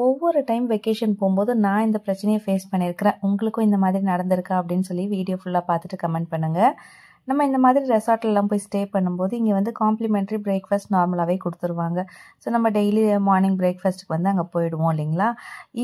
ஒவ்வொரு time vacation போகும்போது நான் இந்த பிரச்சனையை ஃபேஸ் பண்ணியிருக்கிறேன். உங்களுக்கும் இந்த மாதிரி நடந்திருக்கா அப்படின்னு சொல்லி வீடியோ ஃபுல்லாக பார்த்துட்டு கமெண்ட் பண்ணுங்கள். நம்ம இந்த மாதிரி ரெசார்ட்லலாம் போய் ஸ்டே பண்ணும்போது இங்கே வந்து காம்ப்ளிமெண்ட்ரி பிரேக்ஃபாஸ்ட் நார்மலாகவே கொடுத்துருவாங்க. ஸோ நம்ம டெய்லி மார்னிங் பிரேக்ஃபாஸ்ட்டுக்கு வந்து அங்கே போயிடுவோம் இல்லைங்களா.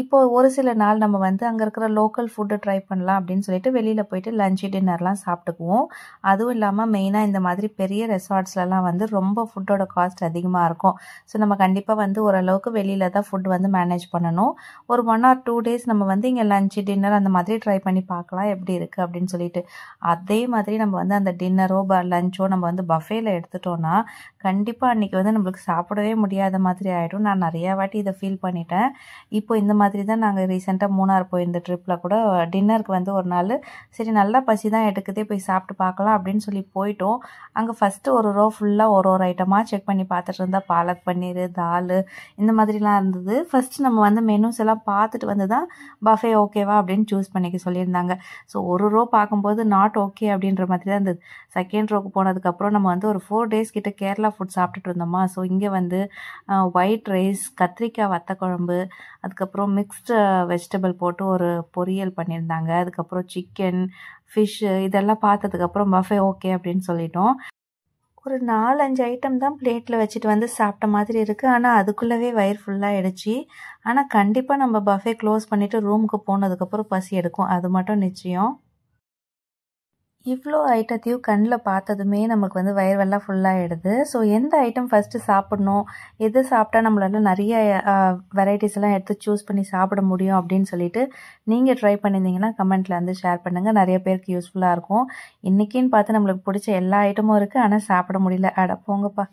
இப்போது ஒரு சில நாள் நம்ம வந்து அங்கே இருக்கிற லோக்கல் ஃபுட்டு ட்ரை பண்ணலாம் அப்படின்னு சொல்லிட்டு வெளியில் போயிட்டு லஞ்சு டின்னர்லாம் சாப்பிட்டுக்குவோம். அதுவும் இல்லாமல் மெயினாக இந்த மாதிரி பெரிய ரெசார்ட்ஸ்லலாம் வந்து ரொம்ப ஃபுட்டோட காஸ்ட் அதிகமாக இருக்கும். ஸோ நம்ம கண்டிப்பாக வந்து ஓரளவுக்கு வெளியில் தான் ஃபுட் வந்து மேனேஜ் பண்ணணும். ஒரு 1 or 2 days நம்ம வந்து இங்கே லஞ்சு டின்னர் அந்த மாதிரி ட்ரை பண்ணி பார்க்கலாம் எப்படி இருக்குது அப்படின்னு சொல்லிட்டு. அதே மாதிரி நம்ம வந்து அந்த டின்னரோ லஞ்சோ நம்ம வந்து பஃபேல எடுத்துட்டோம்னா கண்டிப்பாக அன்றைக்கி வந்து நம்மளுக்கு சாப்பிடவே முடியாத மாதிரி ஆகிடும். நான் நிறையா வாட்டி இதை ஃபீல் பண்ணிட்டேன். இப்போ இந்த மாதிரி தான் நாங்கள் ரீசெண்டாக மூணார் போயிருந்த ட்ரிப்பில் கூட டின்னருக்கு வந்து ஒரு நாள் சரி நல்லா பசி தான் எடுக்குதே போய் சாப்பிட்டு பார்க்கலாம் அப்படின்னு சொல்லி போயிட்டோம். அங்கே ஃபஸ்ட்டு ஒரு ரோ ஃபுல்லாக ஒரு ஐட்டமாக செக் பண்ணி பார்த்துட்டு இருந்தால் பாலக் பன்னீர், தால் இந்த மாதிரிலாம் இருந்தது. ஃபஸ்ட்டு நம்ம வந்து மெனூஸ் எல்லாம் பார்த்துட்டு வந்து தான் பஃபே ஓகேவா அப்படின்னு சூஸ் பண்ணிக்க சொல்லியிருந்தாங்க. ஸோ ஒரு ரோ பார்க்கும்போது நாட் ஓகே அப்படின்ற மாதிரி தான் இருந்தது. செகண்ட் ரோக்கு போனதுக்கப்புறம் நம்ம வந்து ஒரு 4 days கிட்ட கேரளா ஃபுட் சாப்பிட்டுட்டு இருந்தோமா. ஸோ இங்கே வந்து ஒயிட் ரைஸ், கத்திரிக்காய் வத்த குழம்பு, அதுக்கப்புறம் மிக்ஸ்டு வெஜிடபிள் போட்டு ஒரு பொரியல் பண்ணியிருந்தாங்க. அதுக்கப்புறம் சிக்கன், ஃபிஷ்ஷு இதெல்லாம் பார்த்ததுக்கப்புறம் பஃபே ஓகே அப்படின்னு சொல்லிட்டோம். ஒரு 4-5 ஐட்டம் தான் பிளேட்டில் வச்சுட்டு வந்து சாப்பிட்ட மாதிரி இருக்குது. ஆனால் அதுக்குள்ளவே வயிறு ஃபுல்லாகிடுச்சு. ஆனால் கண்டிப்பாக நம்ம பஃபே க்ளோஸ் பண்ணிவிட்டு ரூமுக்கு போனதுக்கப்புறம் பசி எடுக்கும், அது மட்டும் நிச்சயம். இவ்வளோ ஐட்டத்தையும் கண்ணில் பார்த்ததுமே நமக்கு வந்து வயிறுவெல்லாம் ஃபுல்லாகிடுது. ஸோ எந்த ஐட்டம் ஃபஸ்ட்டு சாப்பிட்ணும், எது சாப்பிட்டா நம்மளால நிறைய வெரைட்டிஸ் எல்லாம் எடுத்து சூஸ் பண்ணி சாப்பிட முடியும் அப்படின்னு சொல்லிட்டு நீங்கள் ட்ரை பண்ணியிருந்தீங்கன்னா கமெண்ட்டில் வந்து ஷேர் பண்ணுங்கள். நிறைய பேருக்கு யூஸ்ஃபுல்லாக இருக்கும். இன்றைக்கின்னு பார்த்து நம்மளுக்கு பிடிச்ச எல்லா ஐட்டமும் இருக்குது, ஆனால் சாப்பிட முடியல. அட போங்கப்பா.